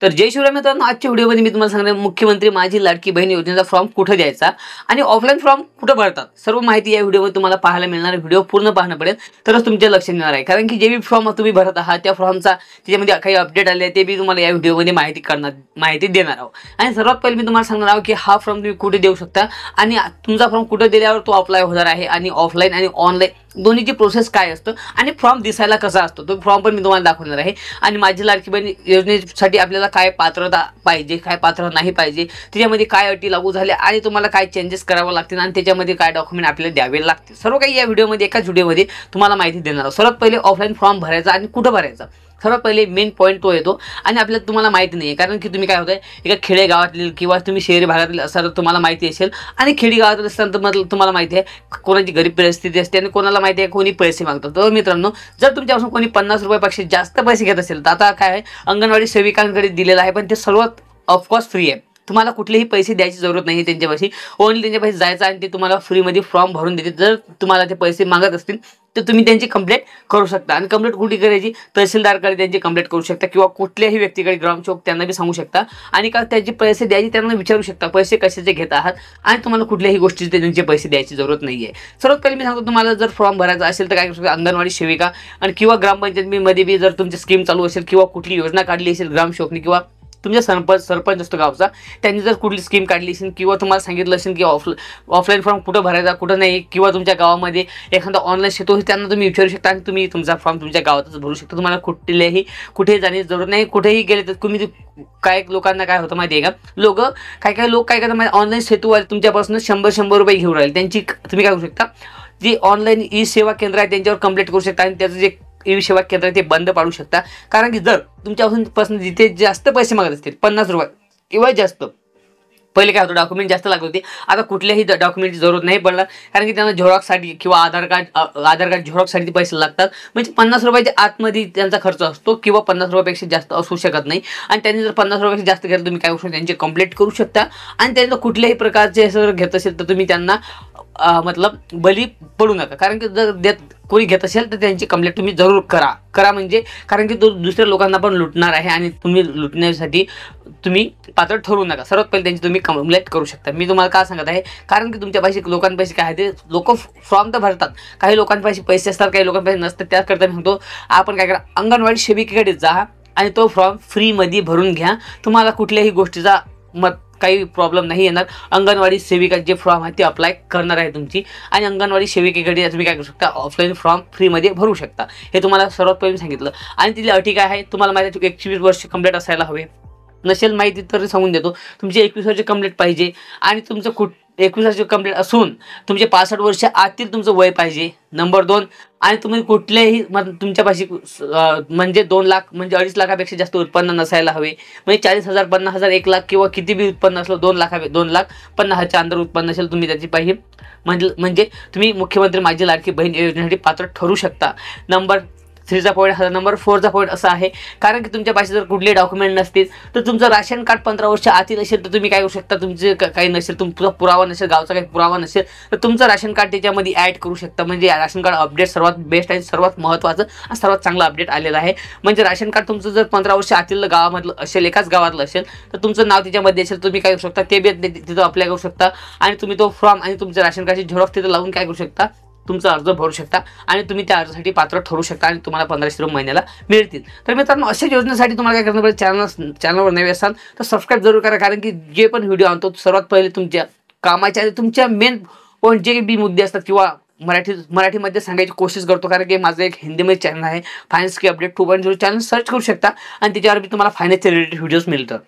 तर जय शिवराय मित्रांनो, आजच्या व्हिडिओमध्ये मी तुम्हाला सांगणार मुख्यमंत्री माझी लाडकी बहीण योजनेचा फॉर्म कुठे द्यायचा आणि ऑफलाईन फॉर्म कुठे भरतात, सर्व माहिती या व्हिडिओमध्ये तुम्हाला पाहायला मिळणार आहे। व्हिडिओ पूर्ण पाहणं पडेल तरच तुमच्या लक्षात येणार आहे, कारण की जे बी फॉर्म तुम्ही भरत आहात त्या फॉर्मचा त्याच्यामध्ये काही अपडेट आले ते बी तुम्हाला या व्हिडिओमध्ये माहिती देणार आहोत। आणि सर्वात पहिले मी तुम्हाला सांगणार आहोत की हा फॉर्म तुम्ही कुठे देऊ शकता आणि तुमचा फॉर्म कुठे दिल्यावर तो अप्लाय होणार आहे आणि ऑफलाईन आणि ऑनलाईन दोन्हीची प्रोसेस काय असतं आणि फॉर्म दिसायला कसा असतो तो फॉर्म पण मी तुम्हाला दाखवणार आहे। आणि माझी लाडकी बहीण योजनेसाठी आपल्याला काय पात्रता पाहिजे, काय पात्र नाही पाहिजे, त्याच्यामध्ये काय अटी लागू झाल्या आणि तुम्हाला काय चेंजेस करावे लागतील आणि त्याच्यामध्ये काय डॉक्युमेंट आपल्याला द्यावे लागतील, सर्व काही या व्हिडिओमध्ये एकाच व्हिडिओमध्ये तुम्हाला माहिती देणार आहोत। सर्वात पहिले ऑफलाईन फॉर्म भरायचा आणि कुठं भरायचा, सर्वात पहिले मेन पॉईंट तो येतो आणि आपल्याला तुम्हाला माहिती नाही आहे, कारण की तुम्ही काय होतं एका खेडेगावातील किंवा तुम्ही शहरी भागातील असाल तर तुम्हाला माहिती असेल आणि खेडेगावातील असताना तर तुम्हाला माहिती आहे कोणाची गरीब परिस्थिती असते आणि कोणाला माहिती आहे कोणी पैसे मागतात। तर मित्रांनो, जर तुमच्यापासून कोणी 50 रुपयापेक्षा जास्त पैसे घेत असेल तर आता काय आहे, अंगणवाडी सेविकांकडे दिलेलं आहे, पण ते सर्वात ऑफकोर्स फ्री आहे। तुम्हाला कुठलेही पैसे द्यायची जरूरत नाही त्यांच्यापाशी, ओनली त्यांच्यापाशी जायचं आणि ते तुम्हाला फ्रीमध्ये फॉर्म भरून देते। जर तुम्हाला ते पैसे मागत असतील तर तुम्ही त्यांची कंप्लेंट करू शकता आणि कंप्लेंट कुठे करायची, तहसीलदारकडे त्यांची कंप्लेंट करू शकता किंवा कुठल्याही व्यक्तीकडे ग्रामसेवक त्यांना बी सांगू शकता आणि का त्यांचे पैसे द्यायचे त्यांना विचारू शकता पैसे कशाचे घेत आहात आणि तुम्हाला कुठल्याही गोष्टीचे त्यांचे पैसे द्यायची जरूरत नाही आहे। सर्वात पहिले मी सांगतो, तुम्हाला जर फॉर्म भरायचा असेल तर काय करू शकता, अंगणवाडी सेविका आणि किंवा ग्रामपंचायतीमध्ये बी जर तुमची स्कीम चालू असेल किंवा कुठली योजना काढली असेल ग्रामसेवकने किंवा तुमच्या सरपंच असतो गावचा त्यांनी जर कुठली स्कीम काढली असेल किंवा तुम्हाला सांगितलं असेल की ऑफलाईन फॉर्म कुठं भरायचा कुठं नाही, किंवा तुमच्या गावामध्ये एखादा ऑनलाईन सेतू त्यांना तुम्ही विचारू शकता आणि तुम्ही तुमचा फॉर्म तुमच्या गावातच भरू शकता। तुम्हाला कुठेही जाण्याची जरूरत नाही, कुठेही गेले तर तुम्ही काय लोकांना काय होतं माहिती आहे का, काही लोक काय करतात ऑनलाईन सेतूवर तुमच्यापासून 100 रुपये घेऊन राहिले, त्यांची तुम्ही काय करू शकता, जी ऑनलाईन ई सेवा केंद्र आहे त्यांच्यावर कंप्लेंट करू शकता आणि त्याचं जे ई सेवा केंद्र ते बंद पाडू शकता। कारण की जर तुमच्यापासून जिथे जास्त पैसे मागत असतील 50 रुपये किंवा जास्त, पहिले काय होतं डॉक्युमेंट जास्त लागत होते, आता कुठल्याही डॉक्युमेंटची जरूरत नाही पडणार, कारण की त्यांना झेरॉक्ससाठी किंवा आधार कार्ड झेरॉक्ससाठी पैसे लागतात। म्हणजे 50 रुपयाच्या आतमध्ये त्यांचा खर्च असतो किंवा 50 रुपयापेक्षा जास्त असू शकत नाही आणि त्यांनी जर 50 रुपयापेक्षा जास्त घेतलं तुम्ही काय करू शकता, त्यांची कंप्लेंट करू शकता आणि त्यांना कुठल्याही प्रकारचे जर घेत असेल तर तुम्ही त्यांना मतलब बली पडू नका, कारण की जर कोणी घेत असेल तर त्यांची कंप्लेंट तुम्ही जरूर करा म्हणजे कारण की तो दुसऱ्या लोकांना पण लुटणार आहे आणि तुम्ही लुटण्यासाठी तुम्ही पात्र ठरवू नका। सर्वात पहिले त्यांची तुम्ही कंप्लेंट करू शकता। मी तुम्हाला का सांगत आहे, कारण की तुमच्यापाशी लोकांपाशी काय आहे ते लोक फॉर्म तर भरतात, काही लोकांपाशी पैसे असतात काही लोकांपाशी नसतात, त्याकरता मी सांगतो आपण काय करा, अंगणवाडी सेविकेकडे जा आणि तो फॉर्म फ्रीमध्ये भरून घ्या, तुम्हाला कुठल्याही गोष्टीचा काही प्रॉब्लेम नाही येणार। अंगणवाडी सेविका जे फॉर्म आहे ते अप्लाय करणार आहे तुमची आणि अंगणवाडी सेविकेकडे तुम्ही काय करू शकता, ऑफलाईन फॉर्म फ्रीमध्ये भरू शकता। हे तुम्हाला सर्वात पहिले सांगितलं आणि तिथली अटी काय आहे, तुम्हाला माहिती आहे 21 वर्ष कंप्लीट असायला हवे, नसेल माहिती तर सांगून देतो, तुमची 21 वर्ष कंप्लीट पाहिजे आणि तुमचं 21 वर्ष कंप्लीट असून तुमचे 65 वर्ष आतील तुमचं वय पाहिजे। नंबर 2, आणि तुम्ही कुठल्याही तुमच्यापाशी म्हणजे 2 लाख म्हणजे 2.5 लाखापेक्षा जास्त उत्पन्न नसायला हवे, म्हणजे 40,000 50,000 1 लाख किंवा किती बी उत्पन्न असलं 2,50,000 अंदर उत्पन्न असेल तुम्ही त्याची पाहिजे, म्हणजे तुम्ही मुख्यमंत्री माझी लाडकी बहीण योजनेसाठी पात्र ठरू शकता। नंबर 3चा पॉईंट हा, नंबर 4चा पॉईंट असा आहे, कारण की तुमच्यापाशी जर कुठले डॉक्युमेंट नसतील तर तुमचं राशन कार्ड 15 वर्ष आतील असेल तर तुम्ही काय करू शकता, तुमचे काही नसेल, तुमचा पुरावा नसेल, गावचा काही पुरावा नसेल तर तुमचं राशन कार्ड त्याच्यामध्ये ॲड करू शकता। म्हणजे राशन कार्ड अपडेट सर्वात बेस्ट आहे, सर्वात महत्त्वाचं आणि सर्वात चांगलं अपडेट आलेलं आहे। म्हणजे राशन कार्ड तुमचं जर 15 वर्ष आतील गावामधलं असेल, एकाच गावातलं असेल तर तुमचं नाव त्याच्यामध्ये असेल, तुम्ही काय करू शकता ते बी तिथं अप्लाय करू शकता आणि तुम्ही तो फॉर्म आणि तुमच्या राशन कार्डची झेरॉक्स तिथं लावून काय करू शकता, तुमचा अर्ज भरू शकता आणि तुम्ही त्या अर्जासाठी पात्र ठरू शकता आणि तुम्हाला 1500 रुपये महिन्याला मिळतील। तर मित्रांनो, अशा योजनेसाठी तुम्हाला काय करणार पाहिजे, चॅनलवर नवे असाल तर सबस्क्राईब जरूर करा, कारण की जे पण व्हिडिओ आणतो सर्वात पहिले तुमच्या कामाच्या तुमच्या मेन पॉईंट जे बी मुद्दे असतात किंवा मराठीमध्ये सांगायची कोशिश करतो, कारण की माझं एक हिंदीमध्ये चॅनल आहे फायनान्स की अपडेट 2.0 चॅनल सर्च करू शकता आणि त्याच्यावर बी तुम्हाला फायनान्सचे रिलेटेड व्हिडिओज मिळतात।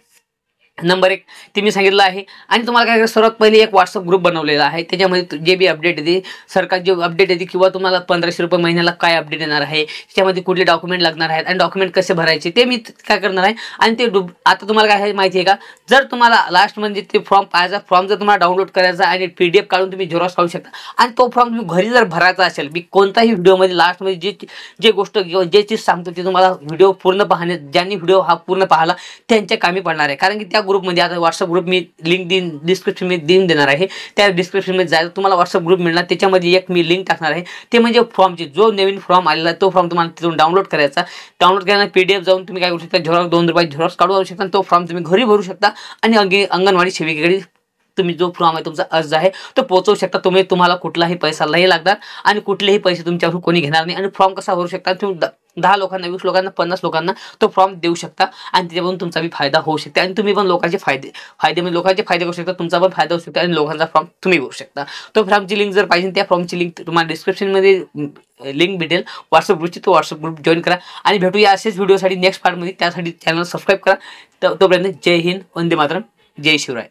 नंबर 1 ते मी सांगितलं आहे आणि तुम्हाला काय सर्वात पहिले एक व्हॉट्सअप ग्रुप बनवलेला आहे, त्याच्यामध्ये जे बी अपडेट येते सरकार जे अपडेट येते किंवा तुम्हाला 1500 रुपये महिन्याला काय अपडेट येणार आहे, त्याच्यामध्ये कुठले डॉक्युमेंट लागणार आहेत आणि डॉक्युमेंट कसे भरायचे ते मी काय करणार आहे। आणि ते आता तुम्हाला काय माहिती आहे का, जर तुम्हाला लास्ट म्हणजे ते फॉर्म पाहायचा, फॉर्म जर तुम्हाला डाउनलोड करायचा आणि PDF काढून तुम्ही झेरॉक्स काढू शकता आणि तो फॉर्म तुम्ही घरी जर भरायचा असेल, मी कोणताही व्हिडिओमध्ये लास्टमध्ये जे गोष्ट किंवा जे चीज सांगतो ते तुम्हाला व्हिडिओ पूर्ण पाहणे, ज्यांनी व्हिडिओ हा पूर्ण पाहिला त्यांच्या कामी पडणार आहे, कारण की त्या ग्रुपमध्ये, आता व्हॉट्सअप ग्रुप मी लिंक डिस्क्रिप्शनमध्ये देऊन देणार आहे. त्या डिस्क्रिप्शनमध्ये जायला तुम्हाला व्हॉट्सअप ग्रुप मिळणार. त्याच्यामध्ये एक मी लिंक टाकणार आहे, ते म्हणजे फॉर्मची. जो नवीन फॉर्म आलेला तो फॉर्म तुम्हाला तिथून डाउनलोड करायचा. डाउनलोड केल्यानंतर PDF जाऊन तुम्ही काय करू शकता, झेरॉक्स 2 रुपयात झेरॉक्स काढू शकता. तो फॉर्म तुम्ही घरी भरू शकता आणि अंगणवाडी सेविकेकडे तुम्ही जो फॉर्म आहे तुमचा अर्ज आहे तो पोहोचवू शकता. तुम्हाला कुठलाही पैसा नाही लागणार आणि कुठलेही पैसे तुमच्याकडून कोणी घेणार नाही. आणि फॉर्म कसा भरू शकता, तुम्ही 10 लोकांना, 20 लोकांना, 50 लोकांना तो फॉर्म देऊ शकता आणि त्याच्यापासून तुमचा बी फायदा होऊ शकतो. आणि तुम्ही पण लोकांचे फायदे म्हणजे लोकांचे फायदे करू शकता, तुमचा पण फायदा होऊ शकतो आणि लोकांचा फॉर्म तुम्ही भरू शकता. तो फॉर्मची लिंक जर पाहिजे, त्या फॉर्मची लिंक तुम्हाला डिस्क्रिप्शनमध्ये लिंक भेटेल व्हॉट्सअप ग्रुपची. तो व्हॉट्सअप ग्रुप जॉईन करा आणि भेटूया असेच व्हिडिओसाठी नेक्स्ट पार्टमध्ये. त्यासाठी चॅनल सबस्क्राईब करा. तोपर्यंत जय हिंद, वंदे मातरम, जय शिवराय.